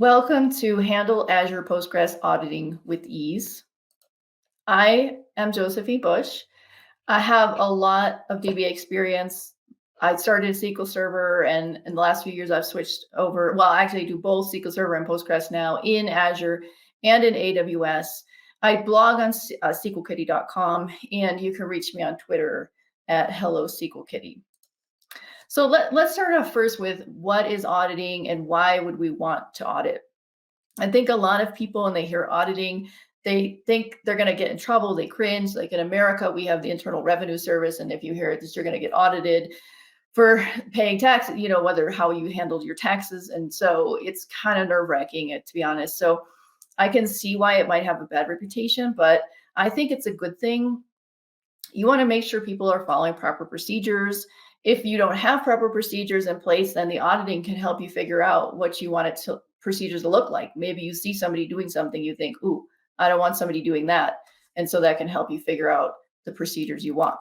Welcome to Handle Azure Postgres Auditing with Ease. I am Josephine Bush. I have a lot of DBA experience. I started SQL Server, and in the last few years, I've switched over. Well, actually, I do both SQL Server and Postgres now in Azure and in AWS. I blog on SQLKitty.com, and you can reach me on Twitter at Hello SQL Kitty. So let's start off first with what is auditing and why would we want to audit? I think a lot of people, when they hear auditing, they think they're going to get in trouble. They cringe. Like in America, we have the Internal Revenue Service. And if you hear this, you're going to get audited for paying tax, whether how you handled your taxes. And so it's kind of nerve wracking, to be honest. So I can see why it might have a bad reputation, but I think it's a good thing. You want to make sure people are following proper procedures. If you don't have proper procedures in place, then the auditing can help you figure out what you want procedures to look like. Maybe you see somebody doing something, you think, ooh, I don't want somebody doing that. And so that can help you figure out the procedures you want.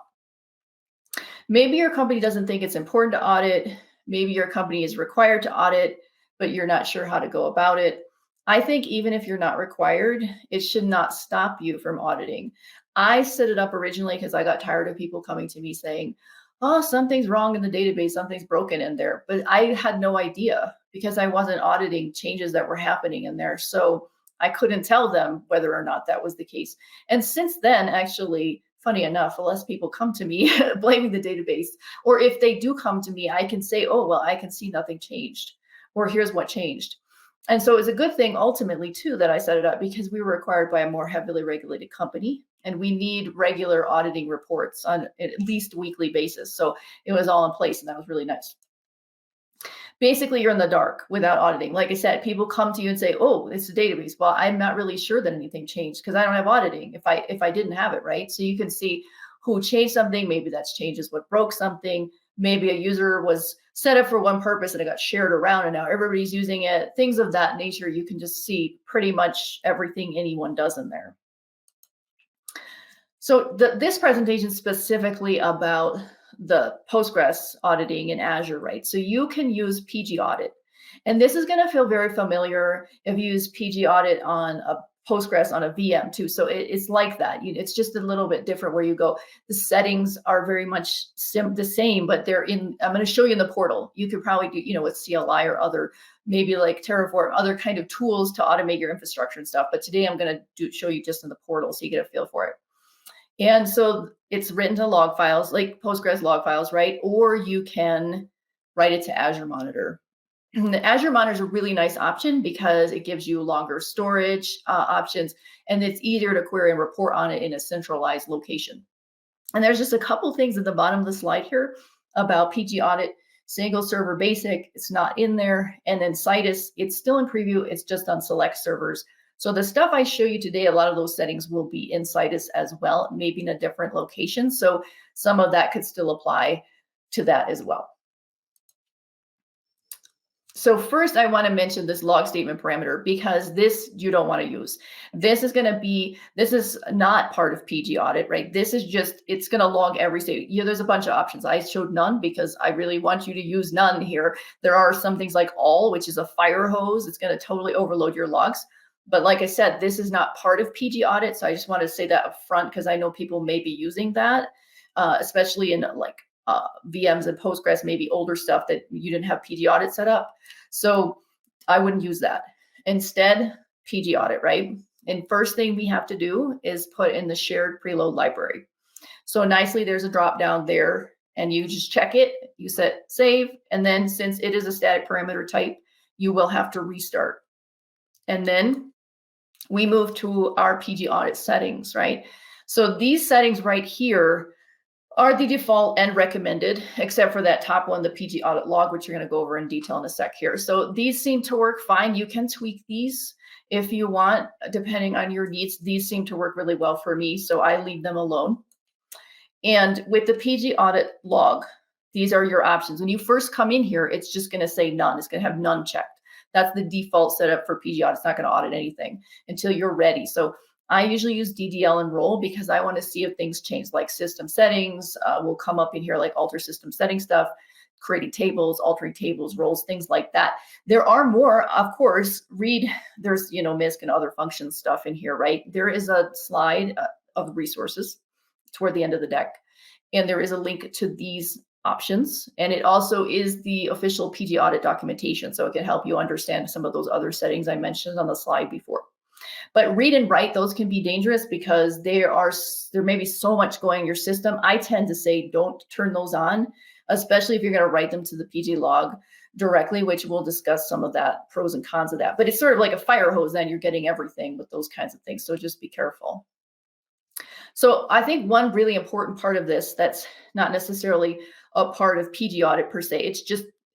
Maybe your company doesn't think it's important to audit. Maybe your company is required to audit, but you're not sure how to go about it. I think even if you're not required, it should not stop you from auditing. I set it up originally because I got tired of people coming to me saying, oh, something's wrong in the database, something's broken in there. But I had no idea because I wasn't auditing changes that were happening in there. So I couldn't tell them whether or not that was the case. And since then, actually, funny enough, less people come to me blaming the database. Or if they do come to me, I can say, oh, well, I can see nothing changed. Or here's what changed. And so it's a good thing ultimately, too, that I set it up because we were acquired by a more heavily regulated company. And we need regular auditing reports on at least a weekly basis. So it was all in place, and that was really nice. Basically, you're in the dark without auditing. Like I said, people come to you and say, oh, it's a database. Well, I'm not really sure that anything changed because I don't have auditing if I didn't have it, right? So you can see who changed something. Maybe that's changes what broke something. Maybe a user was set up for one purpose and it got shared around and now everybody's using it. Things of that nature, you can just see pretty much everything anyone does in there. So this presentation is specifically about the Postgres auditing in Azure, right? So you can use PG Audit. And this is going to feel very familiar if you use PG Audit on a Postgres on a VM too. So it's like that. It's just a little bit different where you go. The settings are very much the same, but they're in, I'm going to show you in the portal. You could probably do, with CLI or other, maybe like Terraform, other kind of tools to automate your infrastructure and stuff. But today I'm going to show you just in the portal so you get a feel for it. And so it's written to log files, like Postgres log files, right? Or you can write it to Azure Monitor. The Azure Monitor is a really nice option because it gives you longer storage options, and it's easier to query and report on it in a centralized location. And there's just a couple things at the bottom of the slide here about PG Audit. Single server basic, it's not in there. And then Citus, it's still in preview, it's just on select servers. So the stuff I show you today, a lot of those settings will be in Citus as well, maybe in a different location. So some of that could still apply to that as well. So first, I want to mention this log statement parameter because this you don't want to use. This is not part of PG Audit, right? This is just, it's going to log every state. There's a bunch of options. I showed none because I really want you to use none here. There are some things like all, which is a fire hose. It's going to totally overload your logs. But like I said, this is not part of PG Audit. So I just want to say that up front because I know people may be using that, especially in VMs and Postgres, maybe older stuff that you didn't have PG Audit set up. So I wouldn't use that. Instead, PG Audit, right? And first thing we have to do is put in the shared preload library. So nicely, there's a drop down there and you just check it, you set save. And then since it is a static parameter type, you will have to restart. And then we move to our PG Audit settings, right? So these settings right here are the default and recommended, except for that top one, the PG Audit log, which you're going to go over in detail in a sec here. So these seem to work fine. You can tweak these if you want, depending on your needs. These seem to work really well for me, so I leave them alone. And with the PG Audit log, these are your options. When you first come in here, it's just going to say none. It's going to have none checked. That's the default setup for PG Audit. It's not going to audit anything until you're ready. So I usually use DDL and role because I want to see if things change, like system settings will come up in here, like alter system setting stuff. creating tables, altering tables, roles, things like that. There are more, of course. There's, MISC and other function stuff in here, right? There is a slide of resources toward the end of the deck, and there is a link to these options. And it also is the official PG audit documentation, so it can help you understand some of those other settings I mentioned on the slide before. But read and write, those can be dangerous because there may be so much going in your system. I tend to say don't turn those on, especially if you're going to write them to the PG log directly, which we'll discuss some of that, pros and cons of that. But it's sort of like a fire hose, then you're getting everything with those kinds of things. So just be careful. So I think one really important part of this that's not necessarily a part of PG audit per se,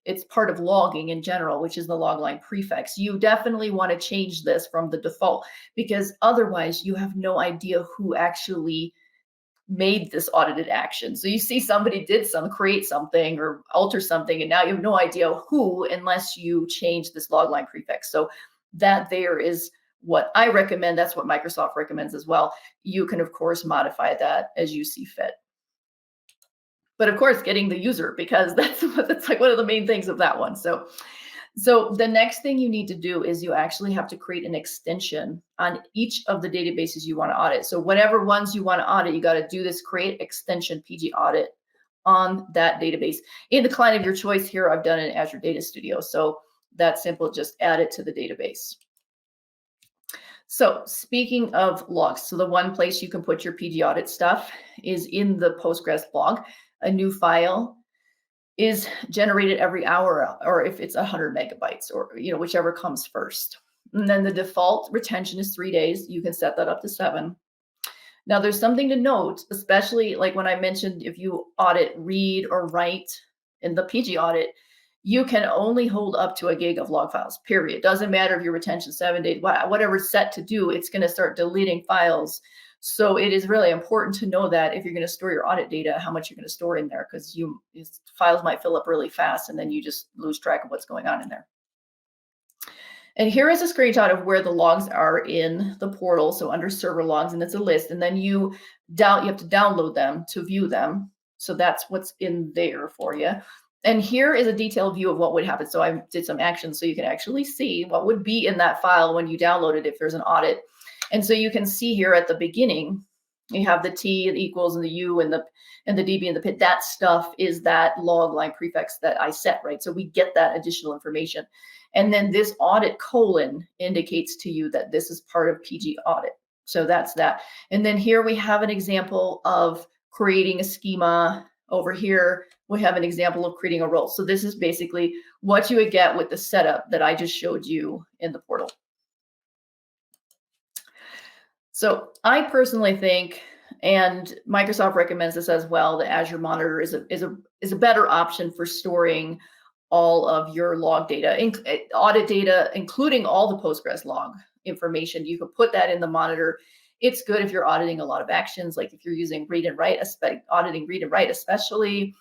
it's part of logging in general, which is the logline prefix. You definitely want to change this from the default, because otherwise you have no idea who actually made this audited action. So you see somebody create something or alter something, and now you have no idea who unless you change this logline prefix. So that there is what I recommend. That's what Microsoft recommends as well. You can, of course, modify that as you see fit. But of course, getting the user, because that's like one of the main things of that one. So the next thing you need to do is you actually have to create an extension on each of the databases you want to audit. So whatever ones you want to audit, you got to do this create extension PG audit on that database. In the client of your choice here, I've done it in Azure Data Studio. So that's simple, just add it to the database. So speaking of logs, so the one place you can put your PG audit stuff is in the Postgres blog. A new file is generated every hour, or if it's 100 megabytes, or whichever comes first. And then the default retention is 3 days. You can set that up to 7. Now there's something to note, especially like when I mentioned if you audit read or write in the PG audit, you can only hold up to 1 gig of log files, period. Doesn't matter if your retention 7 days, whatever's set to do, it's going to start deleting files. So it is really important to know that if you're going to store your audit data, how much you're going to store in there, because files might fill up really fast and then you just lose track of what's going on in there. And here is a screenshot of where the logs are in the portal. So under server logs, and it's a list, and then you have to download them to view them. So that's what's in there for you. And here is a detailed view of what would happen. So I did some actions so you can actually see what would be in that file when you download it if there's an audit. And so you can see here at the beginning, you have the T, the equals, and the U, and the DB and the PID. That stuff is that log line prefix that I set, right? So we get that additional information. And then this audit colon indicates to you that this is part of PG audit. So that's that. And then here we have an example of creating a schema. Over here, we have an example of creating a role. So this is basically what you would get with the setup that I just showed you in the portal. So I personally think, and Microsoft recommends this as well, the Azure Monitor is a better option for storing all of your log data, audit data, including all the Postgres log information. You can put that in the Monitor. It's good if you're auditing a lot of actions, like if you're using read and write, auditing read and write, especially.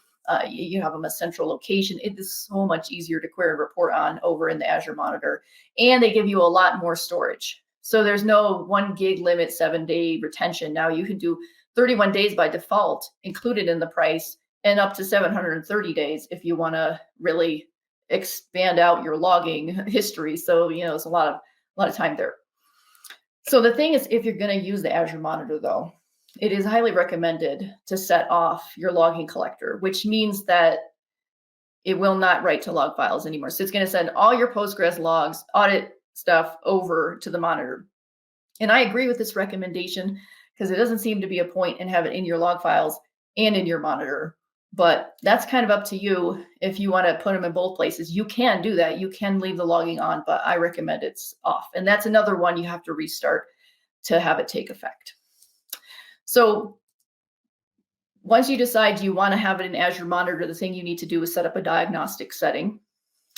You have them a central location. It is so much easier to query and report on over in the Azure Monitor, and they give you a lot more storage. So there's no 1 gig limit, 7-day retention. Now you can do 31 days by default included in the price, and up to 730 days if you want to really expand out your logging history. So, it's a lot of time there. So the thing is, if you're going to use the Azure Monitor, though, it is highly recommended to set off your logging collector, which means that it will not write to log files anymore. So it's going to send all your Postgres logs, audit stuff over to the Monitor. And I agree with this recommendation because it doesn't seem to be a point in having it in your log files and in your Monitor. But that's kind of up to you if you want to put them in both places. You can do that. You can leave the logging on, but I recommend it's off. And that's another one you have to restart to have it take effect. So once you decide you want to have it in Azure Monitor, the thing you need to do is set up a diagnostic setting.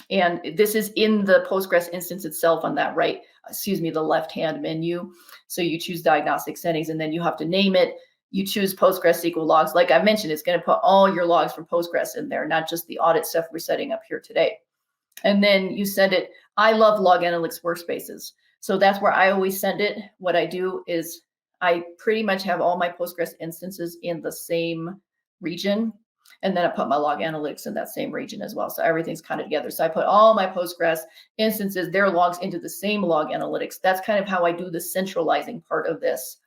And this is in the Postgres instance itself on that the left-hand menu. So you choose diagnostic settings, and then you have to name it. You choose PostgreSQL logs. Like I mentioned, it's going to put all your logs from Postgres in there, not just the audit stuff we're setting up here today. And then you send it. I love Log Analytics workspaces. So that's where I always send it. What I do is I pretty much have all my Postgres instances in the same region. And then I put my log analytics in that same region as well. So everything's kind of together. So I put all my Postgres instances, their logs into the same log analytics. That's kind of how I do the centralizing part of this.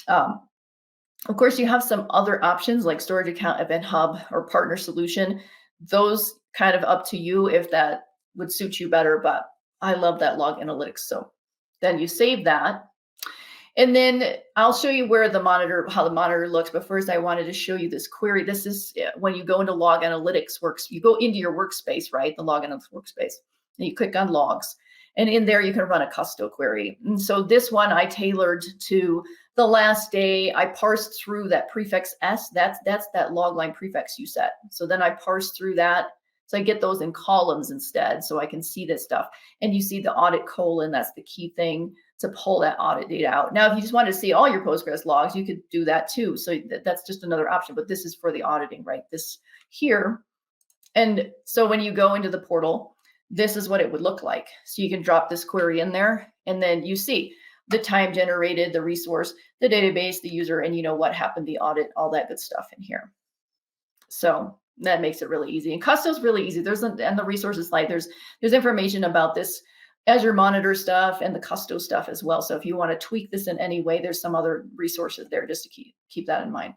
Of course, you have some other options like storage account, event hub, or partner solution. Those kind of up to you if that would suit you better, but I love that log analytics. So then you save that. And then I'll show you where the monitor, how the monitor looks. But first, I wanted to show you this query. This is when you go into log analytics works, you go into your workspace, right? The log analytics workspace, and you click on logs. And in there, you can run a custom query. And so this one I tailored to the last day. I parsed through that prefix S. That's that log line prefix you set. So then I parsed through that. So I get those in columns instead, so I can see this stuff. And you see the audit colon, that's the key thing to pull that audit data out. Now, if you just want to see all your Postgres logs, you could do that too. So that's just another option, but this is for the auditing, right? This here. And so when you go into the portal, this is what it would look like. So you can drop this query in there, and then you see the time generated, the resource, the database, the user, and you know what happened, the audit, all that good stuff in here. So that makes it really easy. And Custo's really easy. There's and the resources slide, there's information about this Azure Monitor stuff and the Custo stuff as well. So if you want to tweak this in any way, there's some other resources there just to keep that in mind.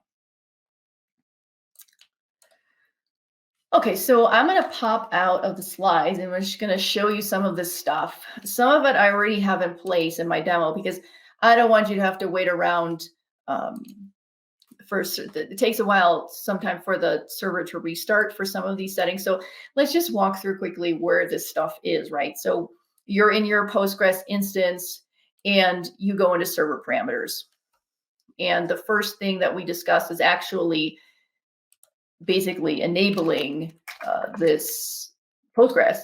Okay, so I'm going to pop out of the slides and we're just going to show you some of this stuff. Some of it I already have in place in my demo because I don't want you to have to wait around it takes a while sometimes for the server to restart for some of these settings. So let's just walk through quickly where this stuff is, right? So you're in your Postgres instance and you go into server parameters. And the first thing that we discussed is actually basically enabling this Postgres,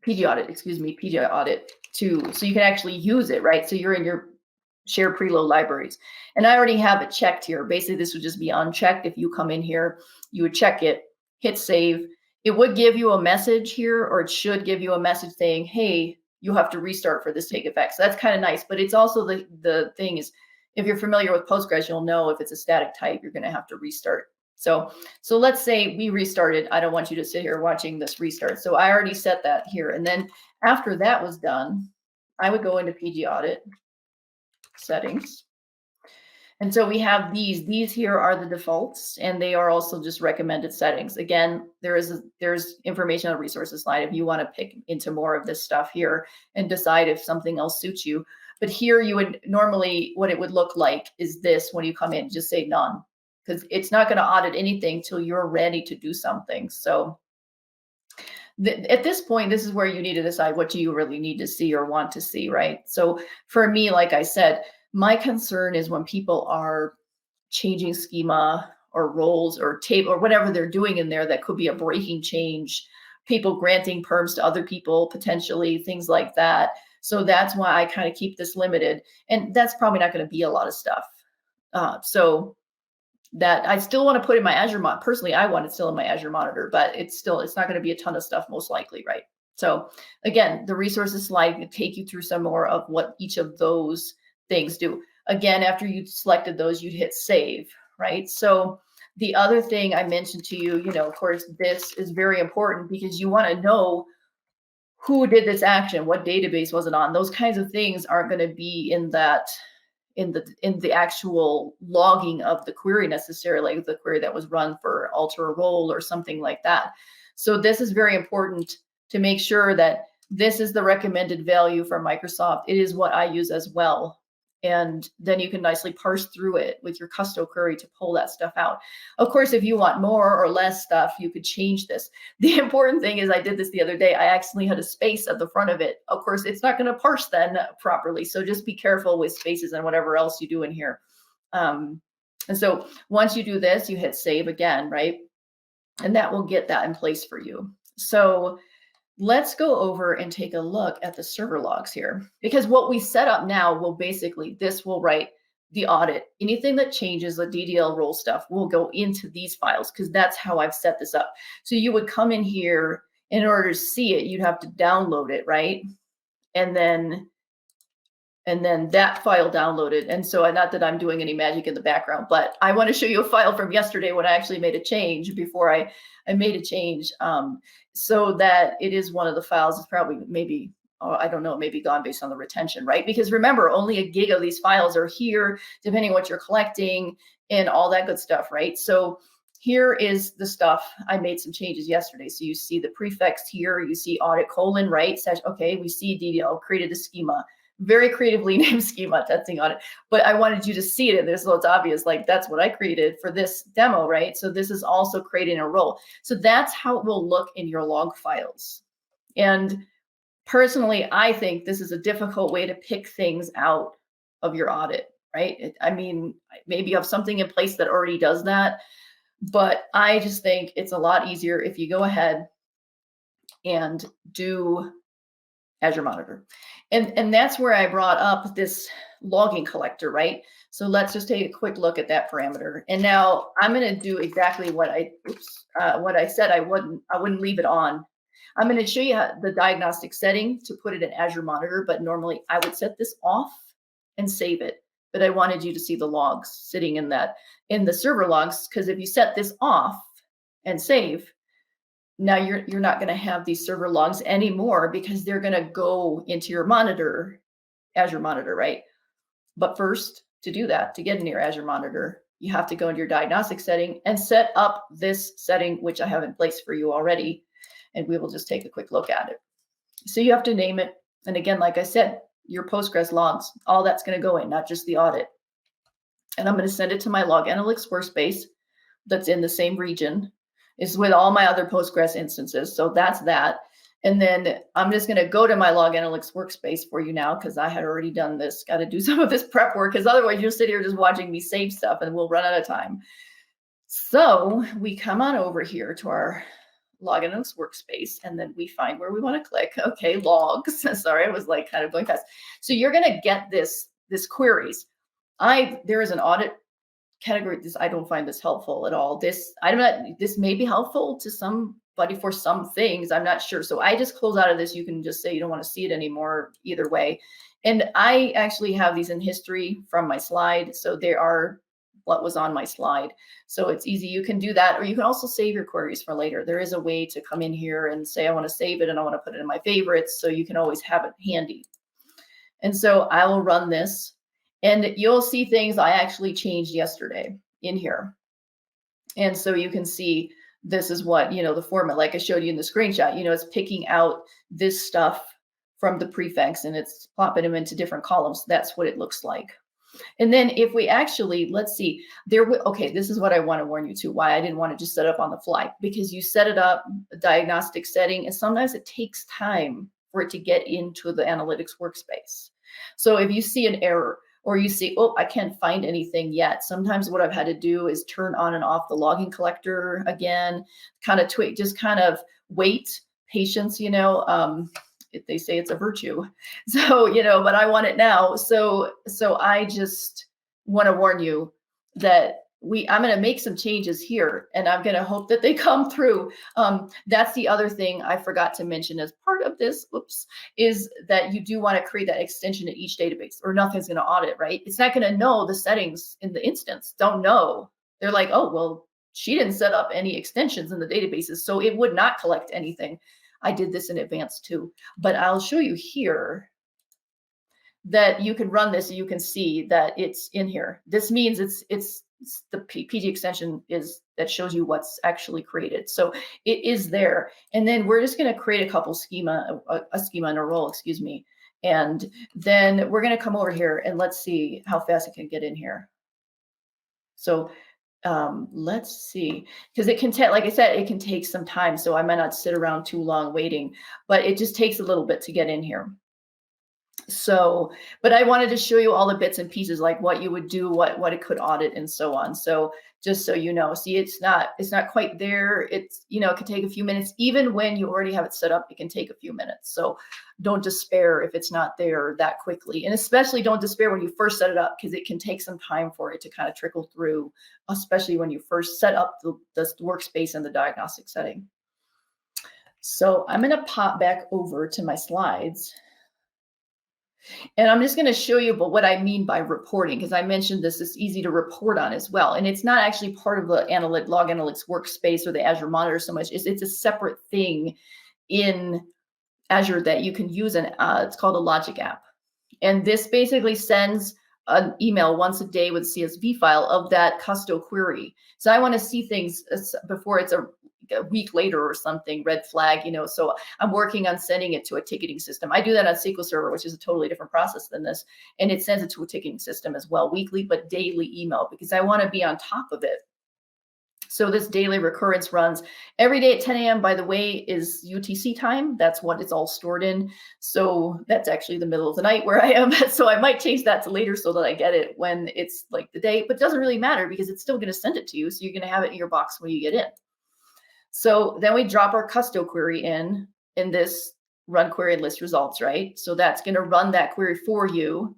PG audit, PG audit so you can actually use it, right? So you're in your shared preload libraries. And I already have it checked here. Basically, this would just be unchecked. If you come in here, you would check it, hit save. It would give you a message here, or it should give you a message saying, hey, you have to restart for this to take effect. So that's kind of nice. But it's also the thing is, if you're familiar with Postgres, you'll know if it's a static type, you're going to have to restart. So let's say we restarted. I don't want you to sit here watching this restart. So I already set that here. And then after that was done, I would go into PG audit settings. And so we have these here are the defaults, and they are also just recommended settings. Again, there's information on the resources slide if you want to pick into more of this stuff here and decide if something else suits you. But here you would normally, what it would look like is this when you come in, just say none, because it's not going to audit anything till you're ready to do something. So at this point, this is where you need to decide what do you really need to see or want to see, right? So for me, like I said, my concern is when people are changing schema or roles or table or whatever they're doing in there that could be a breaking change, people granting perms to other people, potentially things like that. So that's why I kind of keep this limited. And that's probably not going to be a lot of stuff. So that I still want to put in my Azure Monitor. Personally, I want it still in my Azure Monitor, but it's not going to be a ton of stuff most likely, right? So again, the resources slide can take you through some more of what each of those things do. Again, after you selected those, you'd hit save, right? So the other thing I mentioned to you, of course, this is very important because you want to know who did this action, what database was it on. Those kinds of things aren't going to be in the actual logging of the query necessarily, like the query that was run for alter a role or something like that. So this is very important to make sure that this is the recommended value for Microsoft. It is what I use as well. And then you can nicely parse through it with your custom query to pull that stuff out. Of course, if you want more or less stuff, you could change this. The important thing is I did this the other day. I accidentally had a space at the front of it. Of course, it's not going to parse then properly. So just be careful with spaces and whatever else you do in here. And so once you do this, you hit save again, right? And that will get that in place for you. So let's go over and take a look at the server logs here, because what we set up now will basically, this will write the audit. Anything that changes the DDL role stuff will go into these files because that's how I've set this up. So you would come in here, in order to see it, you'd have to download it, right? And then And then that file downloaded. And so not that I'm doing any magic in the background, but I want to show you a file from yesterday when I actually made a change before I made a change. So that it is one of the files. It's probably maybe, I don't know, maybe gone based on the retention, right? Because remember, only a gig of these files are here, depending on what you're collecting and all that good stuff, right? So here is the stuff. I made some changes yesterday. So you see the prefix here, you see audit colon, right? Okay, we see DDL, created a schema. Very creatively named schema, testing audit. But I wanted you to see it in there so it's obvious, like that's what I created for this demo, right? So this is also creating a role. So that's how it will look in your log files. And personally, I think this is a difficult way to pick things out of your audit, right? I mean, maybe you have something in place that already does that, but I just think it's a lot easier if you go ahead and do Azure Monitor. And that's where I brought up this logging collector, right? So let's just take a quick look at that parameter. And now I'm going to do exactly what I said I wouldn't leave it on. I'm going to show you the diagnostic setting to put it in Azure Monitor, but normally I would set this off and save it. But I wanted you to see the logs sitting in the server logs, because if you set this off and save, now you're not going to have these server logs anymore because they're going to go into your monitor, Azure Monitor, right? But first, to do that, to get into your Azure Monitor, you have to go into your diagnostic setting and set up this setting, which I have in place for you already. And we will just take a quick look at it. So you have to name it. And again, like I said, your Postgres logs, all that's going to go in, not just the audit. And I'm going to send it to my Log Analytics workspace that's in the same region. Is with all my other Postgres instances. So that's that. And then I'm just going to go to my Log Analytics workspace for you now, because I had already done this. Got to do some of this prep work, because otherwise you'll sit here just watching me save stuff and we'll run out of time. So we come on over here to our Log Analytics workspace, and then we find where we want to click. Okay, logs. Sorry, I was like kind of going fast. So you're going to get this queries. There is an audit category. I don't find this helpful at all. This may be helpful to somebody for some things. I'm not sure. So I just close out of this. You can just say you don't want to see it anymore either way. And I actually have these in history from my slide. So they are what was on my slide. So it's easy. You can do that, or you can also save your queries for later. There is a way to come in here and say, I want to save it and I want to put it in my favorites. So you can always have it handy. And so I will run this. And you'll see things I actually changed yesterday in here. And so you can see this is what, the format, like I showed you in the screenshot, it's picking out this stuff from the prefix and it's plopping them into different columns. That's what it looks like. And then if we actually, let's see, okay, this is what I want to warn you to, why I didn't want to just set it up on the fly, because you set it up, a diagnostic setting, and sometimes it takes time for it to get into the analytics workspace. So if you see an error, or you see, oh, I can't find anything yet. Sometimes what I've had to do is turn on and off the logging collector again, just kind of wait, patience, they say it's a virtue. So, but I want it now. So I just want to warn you that I'm going to make some changes here, and I'm going to hope that they come through. That's the other thing I forgot to mention as part of this, is that you do want to create that extension in each database, or nothing's going to audit, right? It's not going to know the settings in the instance. Don't know. They're like, oh, well, she didn't set up any extensions in the databases, so it would not collect anything. I did this in advance too, but I'll show you here that you can run this and you can see that it's in here. This means it's the PG extension that shows you what's actually created. So it is there. And then we're just going to create a couple schema and a role, excuse me. And then we're going to come over here and let's see how fast it can get in here. So let's see, because it can take, like I said, it can take some time. So I might not sit around too long waiting, but it just takes a little bit to get in here. So, but I wanted to show you all the bits and pieces, like what you would do, what it could audit and so on. So just so you know, see, it's not quite there. It's, it could take a few minutes. Even when you already have it set up, it can take a few minutes. So don't despair if it's not there that quickly. And especially don't despair when you first set it up, because it can take some time for it to kind of trickle through, especially when you first set up the workspace and the diagnostic setting. So I'm going to pop back over to my slides. And I'm just going to show you what I mean by reporting, because I mentioned this is easy to report on as well. And it's not actually part of the log analytics workspace or the Azure Monitor so much. It's a separate thing in Azure that you can use. And it's called a Logic app. And this basically sends an email once a day with a CSV file of that custo query. So I want to see things before it's a week later or something, red flag, so I'm working on sending it to a ticketing system. I do that on SQL Server, which is a totally different process than this. And it sends it to a ticketing system as well, weekly, but daily email, because I want to be on top of it. So this daily recurrence runs every day at 10 a.m. By the way, is UTC time. That's what it's all stored in. So that's actually the middle of the night where I am. So I might change that to later so that I get it when it's like the day, but it doesn't really matter because it's still going to send it to you. So you're going to have it in your box when you get in. So then we drop our custo query in this run query and list results, right? So that's going to run that query for you.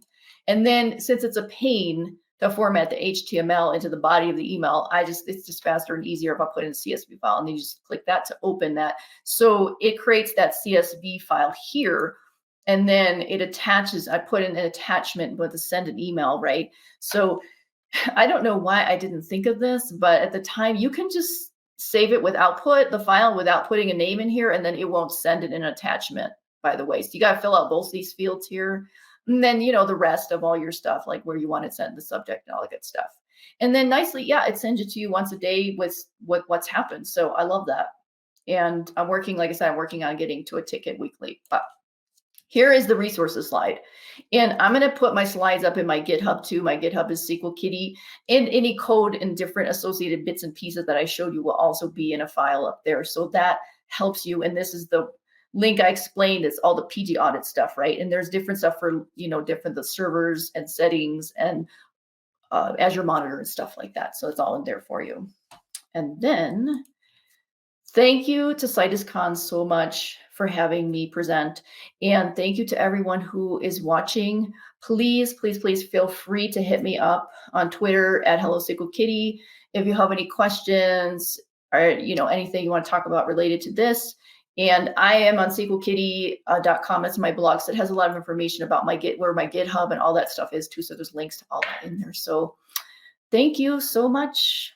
And then since it's a pain to format the HTML into the body of the email, it's just faster and easier if I put in a CSV file, and then you just click that to open that. So it creates that CSV file here, and then it attaches, I put in an attachment with a send an email, right? So I don't know why I didn't think of this, but at the time you can just save it with output, the file, without putting a name in here, and then it won't send it in an attachment, by the way. So you got to fill out both these fields here. And then, the rest of all your stuff, like where you want to send the subject and all the good stuff. And then nicely, yeah, it sends it to you once a day with what's happened. So I love that. And I'm working, like I said, I'm working on getting to a ticket weekly. But here is the resources slide. And I'm going to put my slides up in my GitHub too. My GitHub is SQL Kitty, and any code and different associated bits and pieces that I showed you will also be in a file up there. So that helps you. And this is the link I explained. It's all the PG audit stuff, right? And there's different stuff for, the servers and settings and Azure Monitor and stuff like that. So it's all in there for you. And then thank you to CitusCon so much for having me present. And thank you to everyone who is watching. Please, please, please feel free to hit me up on Twitter at HelloSQLKitty if you have any questions or anything you want to talk about related to this. And I am on SQLKitty.com. It's my blog. So it has a lot of information about where my GitHub and all that stuff is too. So there's links to all that in there. So thank you so much.